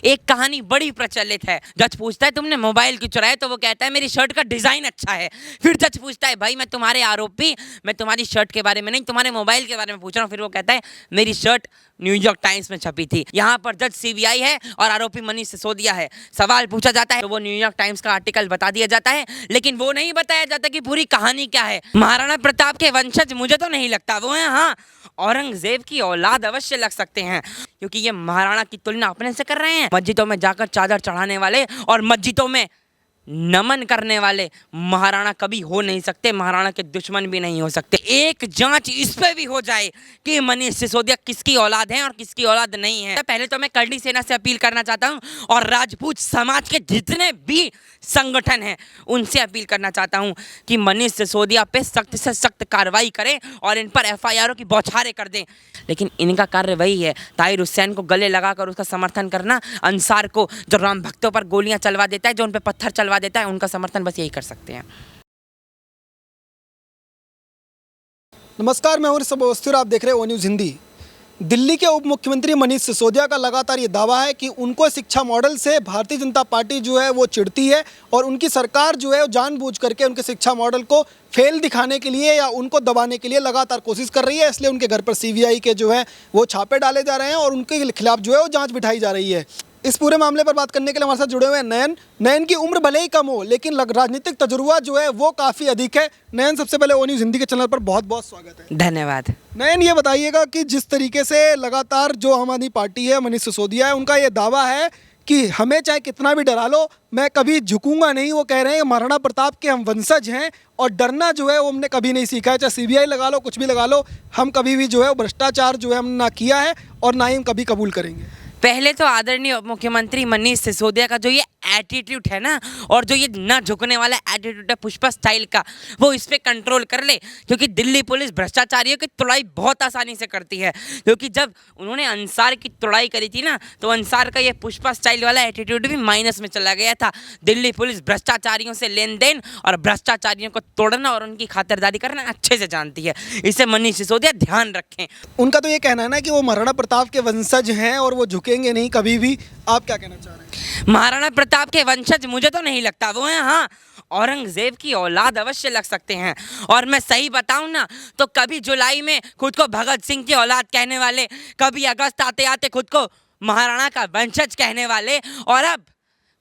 एक कहानी बड़ी प्रचलित है। जज पूछता है तुमने मोबाइल क्यों चुराया, तो वो कहता है मेरी शर्ट का डिजाइन अच्छा है। फिर जज पूछता है भाई मैं तुम्हारे आरोपी, मैं तुम्हारी शर्ट के बारे में नहीं तुम्हारे मोबाइल के बारे में पूछ रहा हूँ। फिर वो कहता है मेरी शर्ट न्यूयॉर्क टाइम्स में छपी थी। यहाँ पर जज सीबीआई है और आरोपी मनीष सिसोदिया है। सवाल पूछा जाता है तो वो न्यूयॉर्क टाइम्स का आर्टिकल बता दिया जाता है, लेकिन वो नहीं बताया जाता कि पूरी कहानी क्या है। महाराणा प्रताप के वंशज मुझे तो नहीं लगता वो है, हाँ औरंगजेब की औलाद अवश्य लग सकते हैं, क्योंकि ये महाराणा की तुलना अपने से कर रहे हैं। मस्जिदों में जाकर चादर चढ़ाने वाले और मस्जिदों में नमन करने वाले महाराणा कभी हो नहीं सकते, महाराणा के दुश्मन भी नहीं हो सकते। एक जांच इस पे भी हो जाए कि मनीष सिसोदिया किसकी औलाद है और किसकी औलाद नहीं है। पहले तो मैं करनी सेना से अपील करना चाहता हूं और राजपूत समाज के जितने भी संगठन हैं उनसे अपील करना चाहता हूं कि मनीष सिसोदिया पे सख्त से सख्त कार्रवाई करें और इन पर FIR की बौछारें कर दें। लेकिन इनका कार्य वही है, ताहिर हुसैन को गले लगाकर उसका समर्थन करना, अंसार को जो राम भक्तों पर गोलियां चलवा देता है, जो उन पर पत्थर चलवा देता है, उनका समर्थन बस यही कर सकते हैं। नमस्कार, मैं हूं ऋषभ अवस्थी और आप देख रहे हैं ओ न्यूज़ हिंदी। दिल्ली के उप मुख्यमंत्री मनीष सिसोदिया का लगातार ये दावा है कि उनको शिक्षा मॉडल से भारतीय जनता पार्टी जो है वो चिढ़ती है और उनकी सरकार जो है वो जानबूझ करके उनके शिक्षा मॉडल को फेल दिखाने के लिए या उनको दबाने के लिए लगातार कोशिश कर रही है। इसलिए उनके घर पर CBI के जो है वो छापे डाले जा रहे हैं और उनके खिलाफ जो है वो जाँच बिठाई जा रही है। इस पूरे मामले पर बात करने के लिए हमारे साथ जुड़े हुए हैं नयन की उम्र भले ही कम हो लेकिन राजनीतिक तजुर्बा जो है वो काफ़ी अधिक है। नयन, सबसे पहले ओ न्यूज़ हिंदी के चैनल पर बहुत बहुत स्वागत है। धन्यवाद। नयन, ये बताइएगा कि जिस तरीके से लगातार जो आम आदमी पार्टी है, मनीष सिसोदिया है, उनका ये दावा है कि हमें चाहे कितना भी डरा लो मैं कभी झुकूंगा नहीं। वो कह रहे हैं महाराणा प्रताप के हम वंशज हैं और डरना जो है वो हमने कभी नहीं सीखा है। चाहे CBI लगा लो, कुछ भी लगा लो, हम कभी भी जो है भ्रष्टाचार जो है हमने ना किया है और ना ही हम कभी कबूल करेंगे। पहले तो आदरणीय मुख्यमंत्री मनीष सिसोदिया का जो ये एटीट्यूड है ना, और जो ये ना झुकने वाला एटीट्यूड है पुष्पा स्टाइल का, वो इस पे कंट्रोल कर ले, क्योंकि दिल्ली पुलिस भ्रष्टाचारियों की तुड़ाई बहुत आसानी से करती है। क्योंकि जब उन्होंने अंसार की तुड़ाई करी थी ना, तो अंसार का ये पुष्पा स्टाइल वाला एटीट्यूड भी माइनस में चला गया था। दिल्ली पुलिस भ्रष्टाचारियों से लेन देन और भ्रष्टाचारियों को तोड़ना और उनकी खातिरदारी करना अच्छे से जानती है। इसे मनीष सिसोदिया ध्यान रखें। उनका तो ये कहना है ना कि वो महाराणा प्रताप के वंशज हैं और वो झुकेंगे नहीं कभी भी। आप क्या कहना चाह रहे हैं? महाराणा प्रताप के वंशज मुझे तो नहीं लगता वो है, हाँ औरंगजेब की औलाद अवश्य लग सकते हैं। और मैं सही बताऊं ना तो कभी जुलाई में खुद को भगत सिंह की औलाद कहने वाले, कभी अगस्त आते आते खुद को महाराणा का वंशज कहने वाले, और अब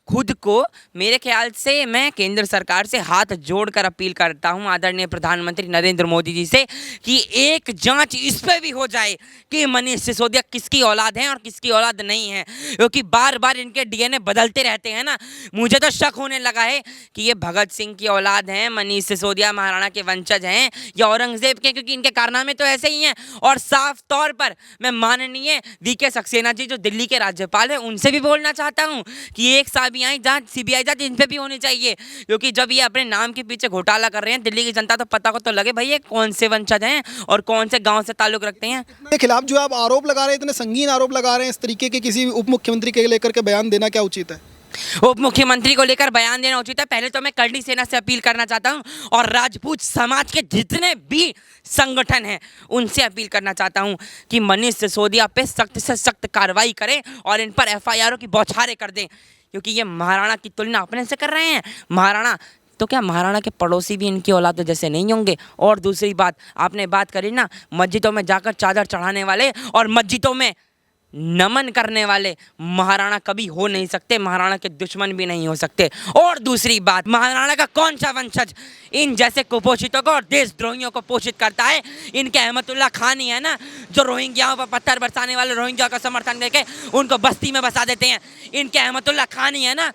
खुद को, मेरे ख्याल से मैं केंद्र सरकार से हाथ जोड़कर अपील करता हूं आदरणीय प्रधानमंत्री नरेंद्र मोदी जी से कि एक जांच इस पे भी हो जाए कि मनीष सिसोदिया किसकी औलाद है और किसकी औलाद नहीं है। क्योंकि बार बार इनके DNA बदलते रहते हैं ना, मुझे तो शक होने लगा है कि ये भगत सिंह की औलाद हैं, मनीष सिसोदिया महाराणा के वंशज हैं या औरंगजेब के, क्योंकि इनके कारनामे तो ऐसे ही हैं। और साफ तौर पर मैं माननीय VK सक्सेना जी जो दिल्ली के राज्यपाल हैं उनसे भी बोलना चाहता हूँ कि एक CBI जांच इन पे भी होनी चाहिए। क्योंकि जब ये अपने नाम के पीछे घोटाला कर रहे हैं, दिल्ली की जनता तो पता को तो लगे भाई ये कौन से वंशज हैं और कौन से गांव से ताल्लुक रखते हैं। के खिलाफ जो आप आरोप लगा रहे हैं, इतने संगीन आरोप लगा रहे हैं, इस तरीके के किसी उप मुख्यमंत्री के लेकर के बयान देना क्या उचित है? उप मुख्यमंत्री को लेकर बयान देना उचित है। पहले तो मैं करनी सेना से अपील करना चाहता हूं और राजपूत समाज के जितने भी संगठन हैं उनसे अपील करना चाहता हूं कि मनीष सिसोदिया पे सख्त से सख्त कार्रवाई करें और इन पर FIR की बौछारें कर दें। क्योंकि ये महाराणा की तुलना अपने से कर रहे हैं। महाराणा तो क्या, महाराणा के पड़ोसी भी इनकी औलाद जैसे नहीं होंगे। और दूसरी बात, आपने बात करी ना मस्जिदों में जाकर चादर चढ़ाने वाले और मस्जिदों में नमन करने वाले महाराणा कभी हो नहीं सकते, महाराणा के दुश्मन भी नहीं हो सकते। और दूसरी बात, महाराणा का कौन सा वंशज इन जैसे कुपोषितों को और देशद्रोहियों को पोषित करता है? इनके अहमदुल्ला खान ही है ना जो रोहिंग्याओं पर पत्थर बरसाने वाले रोहिंग्या का समर्थन करके उनको बस्ती में बसा देते हैं। इनके अहमदुल्ला खान ही है ना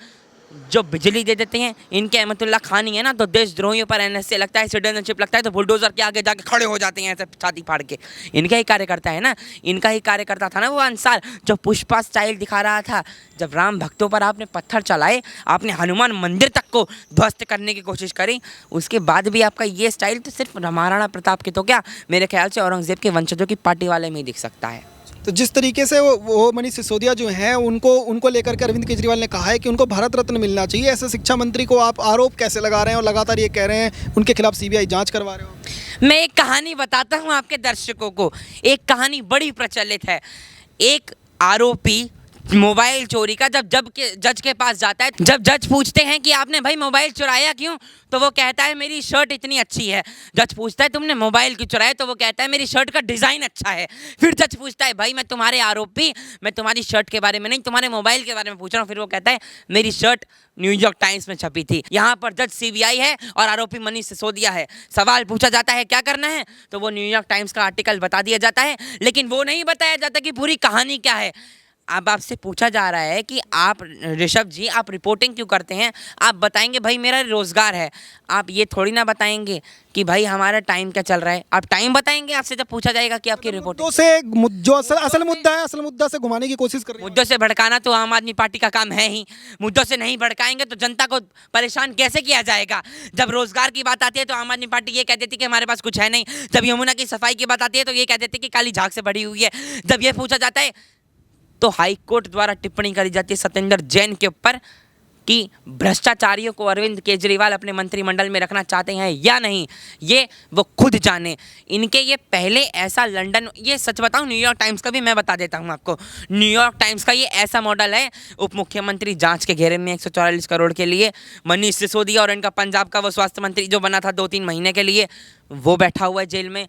जो बिजली दे देते हैं। इनके अहमदुल्ला खान ही है ना तो देशद्रोहियों पर NSA लगता है, सिटीजनशिप लगता है तो बुलडोजर के आगे जाके खड़े हो जाते हैं ऐसे छाती फाड़ के। इनका ही कार्यकर्ता है ना, इनका ही कार्यकर्ता था ना वो अंसार जो पुष्पा स्टाइल दिखा रहा था। जब राम भक्तों पर आपने पत्थर चलाए, आपने हनुमान मंदिर तक को ध्वस्त करने की कोशिश करी, उसके बाद भी आपका ये स्टाइल तो सिर्फ महाराणा प्रताप के तो क्या, मेरे ख्याल से औरंगजेब के वंशजों की पार्टी वाले में ही दिख सकता है। तो जिस तरीके से वो मनीष सिसोदिया जो हैं उनको लेकर के अरविंद केजरीवाल ने कहा है कि उनको भारत रत्न मिलना चाहिए, ऐसे शिक्षा मंत्री को आप आरोप कैसे लगा रहे हैं और लगातार ये कह रहे हैं उनके खिलाफ CBI जांच करवा रहे हो? मैं एक कहानी बताता हूँ आपके दर्शकों को। एक कहानी बड़ी प्रचलित है। एक आरोपी मोबाइल चोरी का जब जज के पास जाता है, जब जज पूछते हैं कि आपने भाई मोबाइल चुराया क्यों, तो वो कहता है मेरी शर्ट इतनी अच्छी है। जज पूछता है तुमने मोबाइल क्यों चुराया, तो वो कहता है मेरी शर्ट का डिज़ाइन अच्छा है। फिर जज पूछता है भाई मैं तुम्हारे आरोपी, मैं तुम्हारी शर्ट के बारे में नहीं तुम्हारे मोबाइल के बारे में पूछ रहा हूँ। फिर वो कहता है मेरी शर्ट न्यूयॉर्क टाइम्स में छपी थी। यहाँ पर जज सीबीआई है और आरोपी मनीष सिसोदिया है। सवाल पूछा जाता है क्या करना है, तो वो न्यूयॉर्क टाइम्स का आर्टिकल बता दिया जाता है, लेकिन वो नहीं बताया जाता कि पूरी कहानी क्या है। अब आपसे पूछा जा रहा है कि आप ऋषभ जी आप रिपोर्टिंग क्यों करते हैं, आप बताएंगे भाई मेरा रोज़गार है। आप ये थोड़ी ना बताएंगे कि भाई हमारा टाइम क्या चल रहा है। आप टाइम बताएंगे आपसे जब पूछा जाएगा कि आपकी रिपोर्टिंग। मुद्दों से जो असल मुद्दा है, असल मुद्दा से घुमाने की कोशिश कर रहे हैं। मुद्दों से भड़काना तो आम आदमी पार्टी का काम है ही। मुद्दों से नहीं भड़काएंगे तो जनता को परेशान कैसे किया जाएगा। जब रोजगार की बात आती है तो आम आदमी पार्टी ये कह देती है कि हमारे पास कुछ है नहीं। जब यमुना की सफाई की बात आती है तो ये कह देती है कि काली झाग से भरी हुई है। जब ये पूछा जाता है तो हाई कोर्ट द्वारा टिप्पणी करी जाती है सत्येंद्र जैन के ऊपर कि भ्रष्टाचारियों को अरविंद केजरीवाल अपने मंत्रिमंडल में रखना चाहते हैं या नहीं, ये वो खुद जाने। इनके ये पहले ऐसा लंदन, ये सच बताऊं न्यूयॉर्क टाइम्स का भी मैं बता देता हूं आपको, न्यूयॉर्क टाइम्स का ये ऐसा मॉडल है, उप मुख्यमंत्री जांच के घेरे में 144 करोड़ के लिए मनीष सिसोदिया, और इनका पंजाब का वो स्वास्थ्य मंत्री जो बना था 2-3 महीने के लिए, वो बैठा हुआ है जेल में।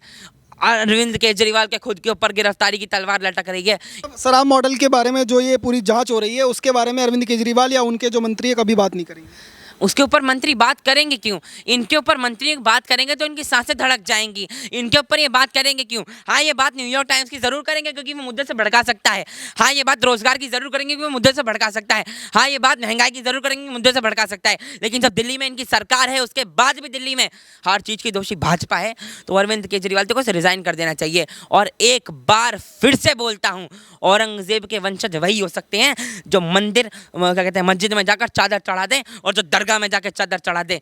अरविंद केजरीवाल के खुद के ऊपर गिरफ्तारी की तलवार लटक रही है। शराब मॉडल के बारे में जो ये पूरी जांच हो रही है, उसके बारे में अरविंद केजरीवाल या उनके जो मंत्री है कभी बात नहीं करेंगे। उसके ऊपर मंत्री बात करेंगे क्यों? इनके ऊपर मंत्री बात करेंगे तो इनकी सांसें धड़क जाएंगी। इनके ऊपर ये बात करेंगे क्यों? हाँ, ये बात न्यूयॉर्क टाइम्स की जरूर करेंगे क्योंकि वो मुद्दे से भड़का सकता है। हाँ, ये बात रोजगार की जरूर करेंगे क्योंकि वो मुद्दे से भड़का सकता है। हाँ, ये बात महंगाई की जरूर करेंगे, मुद्दे से भड़का सकता है। लेकिन जब दिल्ली में इनकी सरकार है, उसके बाद भी दिल्ली में हर चीज़ की दोषी भाजपा है, तो अरविंद केजरीवाल को रिजाइन कर देना चाहिए। और एक बार फिर से बोलता हूँ, औरंगजेब के वंशज वही हो सकते हैं जो मंदिर क्या कहते हैं मस्जिद में जाकर चादर चढ़ा दें और जो दरगाह में जाकर चादर चढ़ा दे।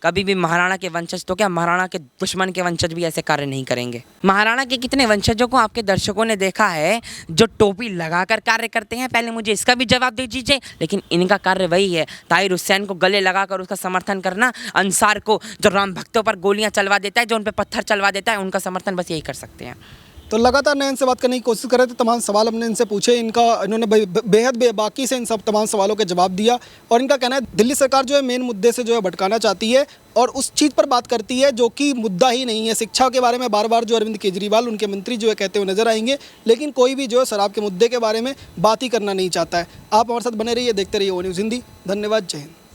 कभी भी महाराणा के वंशज तो क्या, महाराणा के दुश्मन के वंशज भी ऐसे कार्य नहीं करेंगे। महाराणा के कितने वंशजों को आपके दर्शकों ने देखा है जो टोपी लगाकर कार्य करते हैं? पहले मुझे इसका भी जवाब दे दीजिए। लेकिन इनका कार्य वही है, ताहिर हुसैन को गले लगाकर उसका समर्थन करना, अंसार को जो राम भक्तों पर गोलियां चलवा देता है, जो उन पर पत्थर चलवा देता है, उनका समर्थन बस यही कर सकते हैं। तो लगातार नयन से बात करने की कोशिश कर रहे थे, तमाम सवाल हमने इनसे पूछे, इन्होंने बेहद बेबाकी से इन सब तमाम सवालों के जवाब दिया। और इनका कहना है दिल्ली सरकार जो है मेन मुद्दे से जो है भटकाना चाहती है और उस चीज़ पर बात करती है जो कि मुद्दा ही नहीं है। शिक्षा के बारे में बार बार जो अरविंद केजरीवाल उनके मंत्री जो है कहते हुए नजर आएंगे, लेकिन कोई भी जो है शराब के मुद्दे के बारे में बात ही करना नहीं चाहता है। आप हमारे साथ बने रहिए, देखते रहिए ओ न्यूज़ हिंदी। धन्यवाद, जय हिंद।